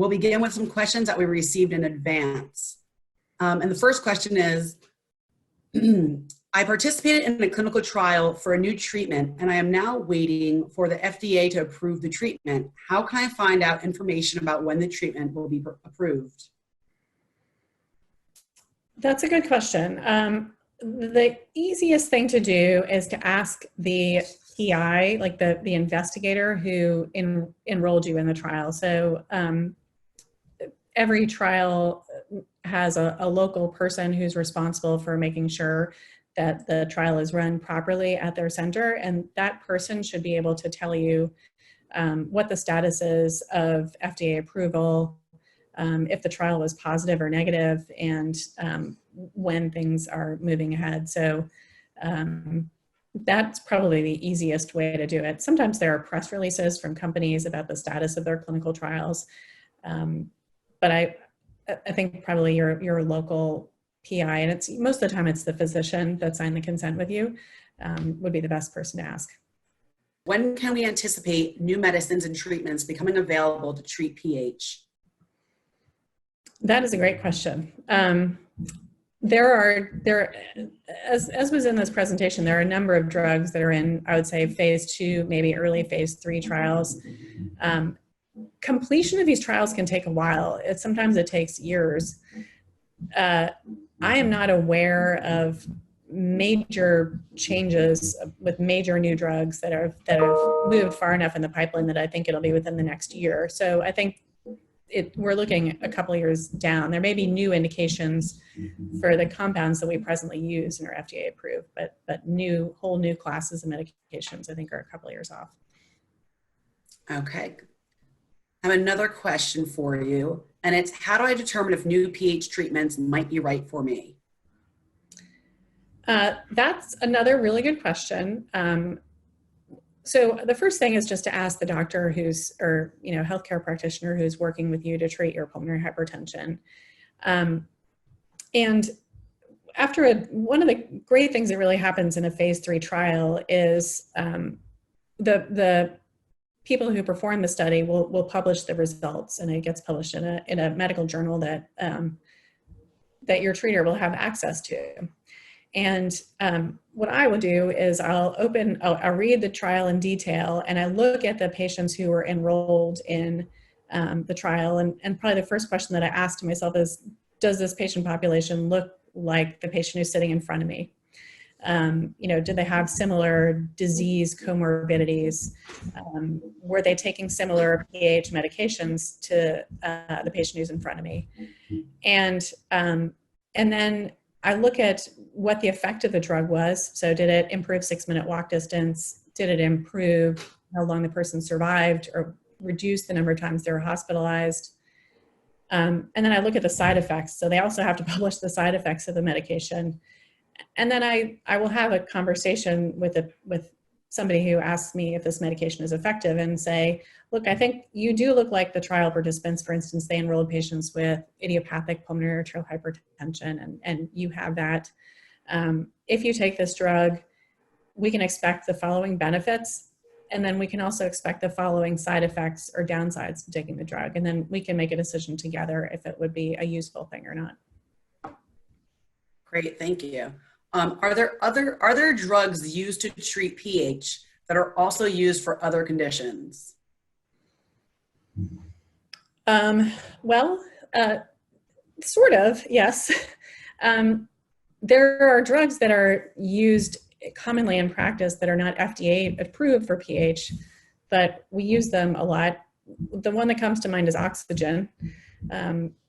We'll begin with some questions that we received in advance. And the first question is, I participated in a clinical trial for a new treatment, and I am now waiting for the FDA to approve the treatment. How can I find out information about when the treatment will be approved? That's a good question. The easiest thing to do is to ask the PI, like the investigator who enrolled you in the trial. So every trial has a local person who's responsible for making sure that the trial is run properly at their center, and that person should be able to tell you what the status is of FDA approval, if the trial was positive or negative, and when things are moving ahead. So that's probably the easiest way to do it. Sometimes there are press releases from companies about the status of their clinical trials, but I think probably your local PI, and it's most of the time it's the physician that signed the consent with you, would be the best person to ask. When can we anticipate new medicines and treatments becoming available to treat PH? That is a great question. As was in this presentation, there are a number of drugs that are in, I would say, phase 2, maybe early phase 3 trials. Completion of these trials can take a while. Sometimes it takes years. I am not aware of major changes with major new drugs that have moved far enough in the pipeline that I think it'll be within the next year. So I think we're looking a couple of years down. There may be new indications for the compounds that we presently use and are FDA approved, but whole new classes of medications I think are a couple of years off. Okay. I have another question for you, and it's, how do I determine if new PH treatments might be right for me? That's another really good question. So the first thing is just to ask the doctor or healthcare practitioner who's working with you to treat your pulmonary hypertension. And after one of the great things that really happens in a phase 3 trial is the people who perform the study will publish the results, and it gets published in a medical journal that your treater will have access to. And what I will do is I'll read the trial in detail, and I look at the patients who were enrolled in the trial. And probably the first question that I ask to myself is, does this patient population look like the patient who's sitting in front of me? Do they have similar disease comorbidities? Were they taking similar PH medications to the patient who's in front of me? And then I look at what the effect of the drug was. So did it improve 6-minute walk distance? Did it improve how long the person survived or reduce the number of times they were hospitalized? And then I look at the side effects. So they also have to publish the side effects of the medication. And then I will have a conversation with somebody who asks me if this medication is effective and say, look, I think you do look like the trial participants. For instance, they enrolled patients with idiopathic pulmonary arterial hypertension, and you have that. If you take this drug, we can expect the following benefits, and then we can also expect the following side effects or downsides to taking the drug. And then we can make a decision together if it would be a useful thing or not. Great, thank you. Are there drugs used to treat PH that are also used for other conditions? Sort of, yes. There are drugs that are used commonly in practice that are not FDA approved for PH, but we use them a lot. The one that comes to mind is oxygen.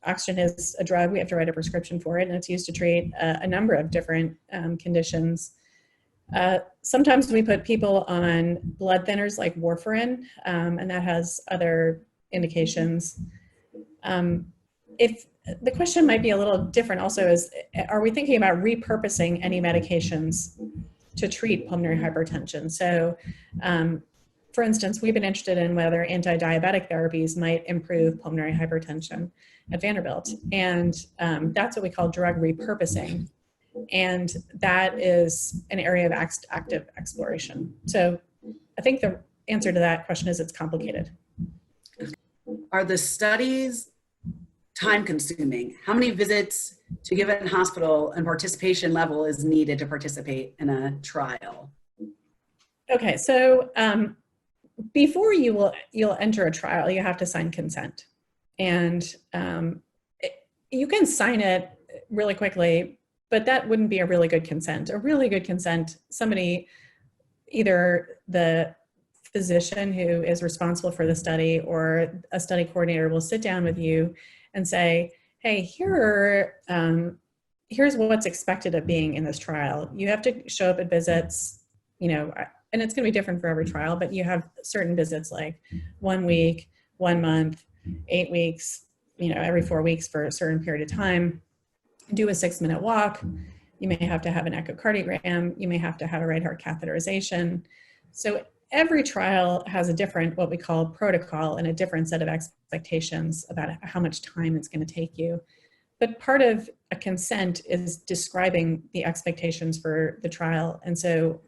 Oxygen is a drug. We have to write a prescription for it, and it's used to treat a number of different conditions. Sometimes we put people on blood thinners like warfarin, and that has other indications. If the question might be a little different also is, are we thinking about repurposing any medications to treat pulmonary hypertension? So, for instance, we've been interested in whether anti-diabetic therapies might improve pulmonary hypertension at Vanderbilt. And that's what we call drug repurposing. And that is an area of active exploration. So I think the answer to that question is it's complicated. are the studies time consuming? How many visits to a given hospital and participation level is needed to participate in a trial? Okay, so before you'll enter a trial, you have to sign consent. And you can sign it really quickly, but that wouldn't be a really good consent. A really good consent, somebody, either the physician who is responsible for the study or a study coordinator will sit down with you and say, hey, here's what's expected of being in this trial. You have to show up at visits, and it's going to be different for every trial, but you have certain visits like 1 week, 1 month, 8 weeks, every 4 weeks for a certain period of time. Do a 6-minute walk. You may have to have an echocardiogram. You may have to have a right heart catheterization. So every trial has a different, what we call protocol, and a different set of expectations about how much time it's going to take you. But part of a consent is describing the expectations for the trial. And so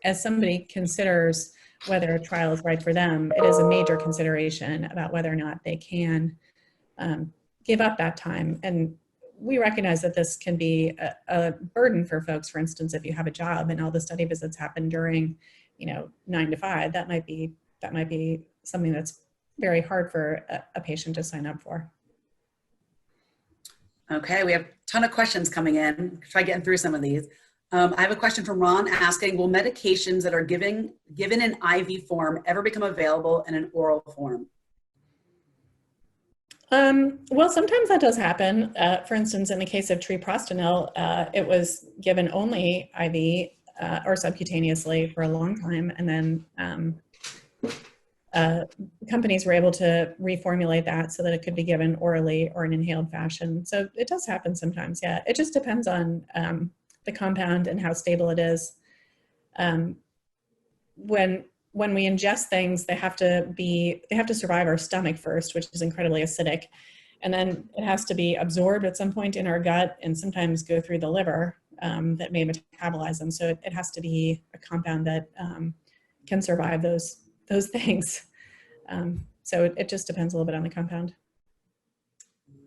as somebody considers whether a trial is right for them, it is a major consideration about whether or not they can give up that time. And we recognize that this can be a burden for folks. For instance, if you have a job and all the study visits happen during 9 to 5, that might be something that's very hard for a patient to sign up for. Okay, we have a ton of questions coming in. Try getting through some of these. I have a question from Ron asking, will medications that are given in IV form ever become available in an oral form? Well, sometimes that does happen. For instance, in the case of treprostinil, it was given only IV or subcutaneously for a long time, and then companies were able to reformulate that so that it could be given orally or in inhaled fashion. So it does happen sometimes, yeah. It just depends on the compound and how stable it is. When we ingest things, they have to survive our stomach first, which is incredibly acidic. And then it has to be absorbed at some point in our gut and sometimes go through the liver that may metabolize them. So it has to be a compound that can survive those things. So it just depends a little bit on the compound.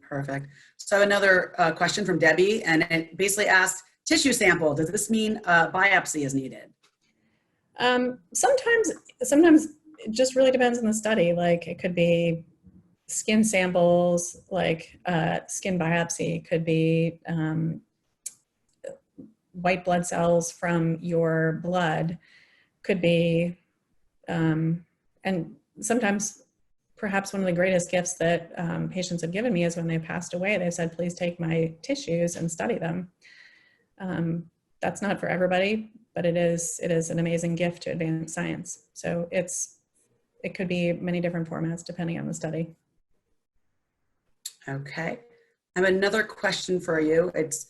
Perfect. So another question from Debbie, and it basically asks, tissue sample, does this mean biopsy is needed? Sometimes it just really depends on the study. Like it could be skin samples, like skin biopsy, could be white blood cells from your blood, could be, and sometimes perhaps one of the greatest gifts that patients have given me is when they passed away, they've said, please take my tissues and study them. That's not for everybody, but it is an amazing gift to advance science. So it could be many different formats depending on the study. Okay. I have another question for you. It's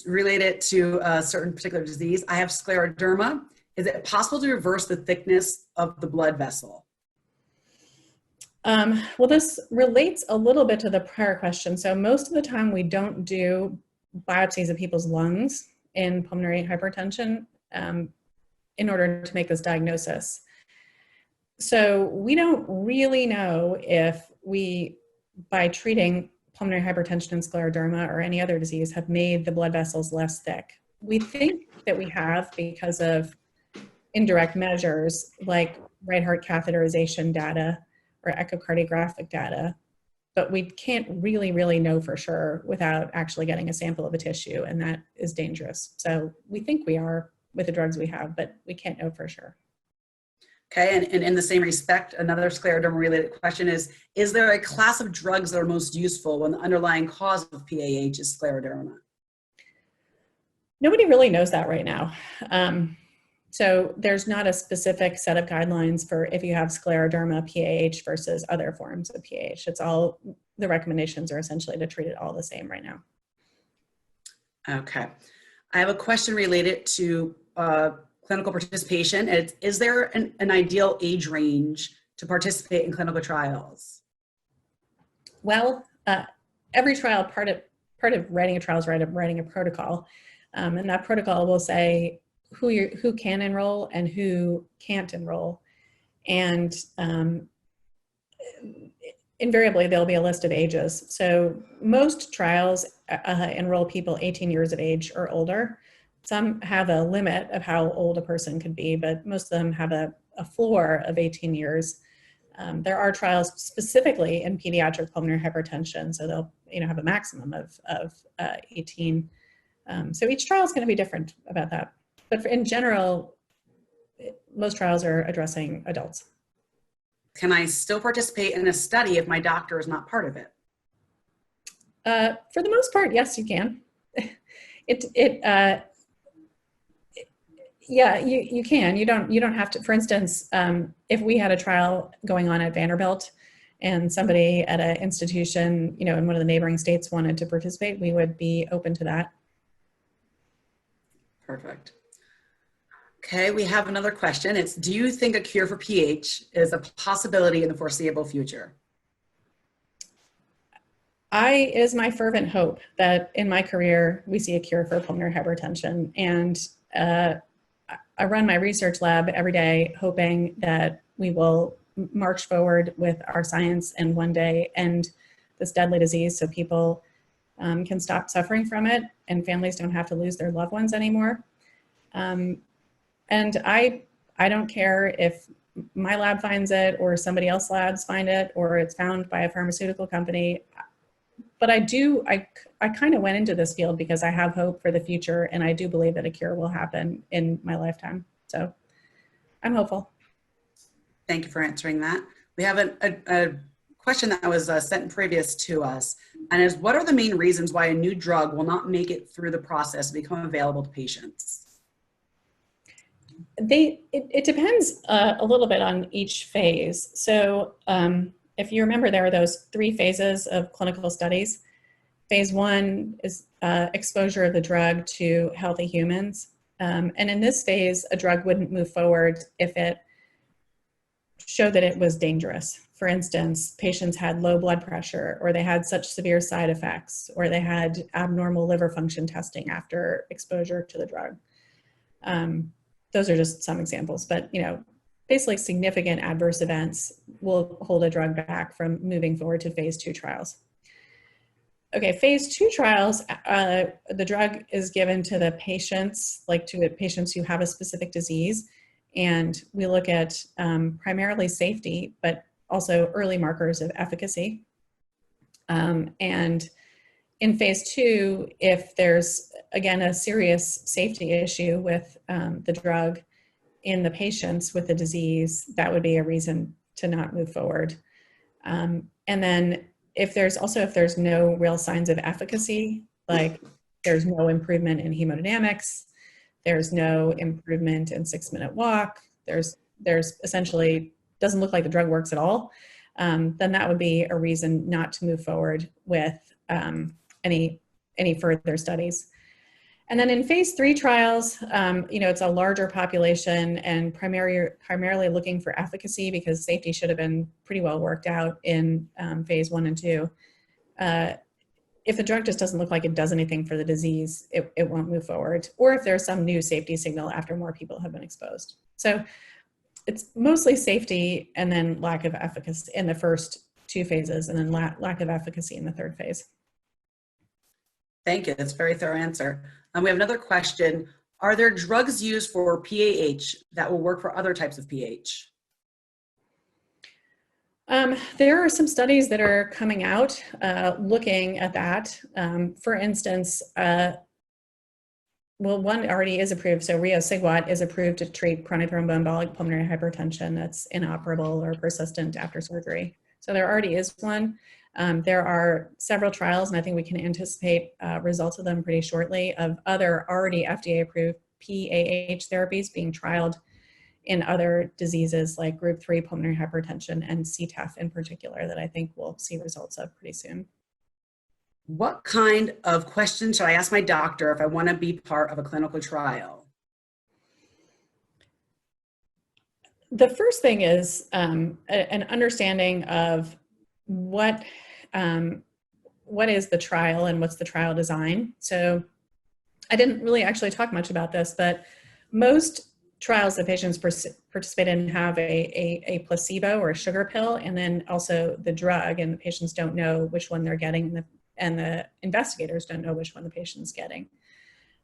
related to a certain particular disease. I have scleroderma. Is it possible to reverse the thickness of the blood vessel? Well, this relates a little bit to the prior question. So most of the time we don't do biopsies of people's lungs in pulmonary hypertension in order to make this diagnosis. So we don't really know if we, by treating pulmonary hypertension and scleroderma or any other disease, have made the blood vessels less thick. We think that we have because of indirect measures like right heart catheterization data or echocardiographic data, but we can't really know for sure without actually getting a sample of a tissue, and that is dangerous. So we think we are with the drugs we have, but we can't know for sure. Okay, and in the same respect, another scleroderma related question is there a class of drugs that are most useful when the underlying cause of PAH is scleroderma? Nobody really knows that right now. So there's not a specific set of guidelines for if you have scleroderma PAH versus other forms of PAH. It's all, the recommendations are essentially to treat it all the same right now. Okay. I have a question related to clinical participation. Is there an ideal age range to participate in clinical trials? Well, every trial, part of writing a trial is writing a protocol. And that protocol will say who can enroll and who can't enroll. And invariably there'll be a list of ages. So most trials enroll people 18 years of age or older. Some have a limit of how old a person could be, but most of them have a floor of 18 years. There are trials specifically in pediatric pulmonary hypertension, so they'll have a maximum of 18. So each trial is going to be different about that. But in general, most trials are addressing adults. Can I still participate in a study if my doctor is not part of it? For the most part, yes, you can. Yeah, you can. You don't have to. For instance, if we had a trial going on at Vanderbilt and somebody at an institution, in one of the neighboring states wanted to participate, we would be open to that. Perfect. Okay, we have another question. It's, do you think a cure for PH is a possibility in the foreseeable future? It is my fervent hope that in my career, we see a cure for pulmonary hypertension. And I run my research lab every day, hoping that we will march forward with our science and one day end this deadly disease so people can stop suffering from it and families don't have to lose their loved ones anymore. And I don't care if my lab finds it or somebody else's labs find it or it's found by a pharmaceutical company. But I kind of went into this field because I have hope for the future, and I do believe that a cure will happen in my lifetime. So I'm hopeful. Thank you for answering that. We have a question that was sent previous to us, and is, what are the main reasons why a new drug will not make it through the process to become available to patients? It depends a little bit on each phase. So if you remember, there are those 3 phases of clinical studies. Phase 1 is exposure of the drug to healthy humans. And in this phase, a drug wouldn't move forward if it showed that it was dangerous. For instance, patients had low blood pressure, or they had such severe side effects, or they had abnormal liver function testing after exposure to the drug. Those are just some examples, but basically significant adverse events will hold a drug back from moving forward to phase 2 trials. Okay, phase 2 trials, the drug is given to the patients, like to patients who have a specific disease, and we look at primarily safety, but also early markers of efficacy. And in phase 2, if there's, again, a serious safety issue with the drug in the patients with the disease, that would be a reason to not move forward. And then if there's no real signs of efficacy, like there's no improvement in hemodynamics, there's no improvement in 6-minute walk, there's essentially doesn't look like the drug works at all, then that would be a reason not to move forward with any further studies. And then in phase 3 trials, it's a larger population and primarily looking for efficacy because safety should have been pretty well worked out in phase 1 and 2. If the drug just doesn't look like it does anything for the disease, it won't move forward. Or if there's some new safety signal after more people have been exposed. So it's mostly safety and then lack of efficacy in the first 2 phases, and then lack of efficacy in the 3rd phase. Thank you. That's a very thorough answer. We have another question. Are there drugs used for PAH that will work for other types of PH? There are some studies that are coming out looking at that. For instance, one already is approved. So riociguat is approved to treat chronic thromboembolic pulmonary hypertension that's inoperable or persistent after surgery. So there already is one. There are several trials, and I think we can anticipate results of them pretty shortly, of other already FDA-approved PAH therapies being trialed in other diseases like group 3 pulmonary hypertension and CTEPH in particular, that I think we'll see results of pretty soon. What kind of questions should I ask my doctor if I want to be part of a clinical trial? The first thing is an understanding of what is the trial and what's the trial design. So I didn't really actually talk much about this, but most trials that patients participate in have a placebo or a sugar pill, and then also the drug, and the patients don't know which one they're getting, and the investigators don't know which one the patient's getting.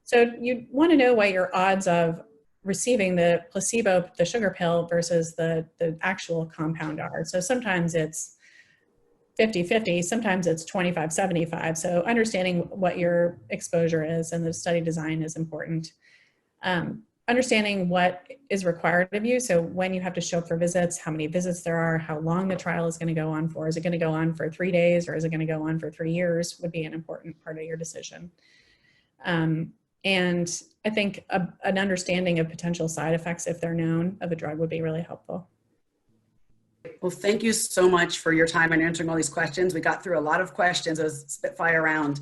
So you want to know what your odds of receiving the placebo, the sugar pill, versus the actual compound are. So sometimes it's 50-50, sometimes it's 25-75. So understanding what your exposure is and the study design is important. Understanding what is required of you. So when you have to show up for visits, how many visits there are, how long the trial is going to go on for. Is it going to go on for 3 days or is it going to go on for 3 years would be an important part of your decision. And I think an understanding of potential side effects, if they're known, of a drug would be really helpful. Well, thank you so much for your time and answering all these questions. We got through a lot of questions. It was Spitfire round.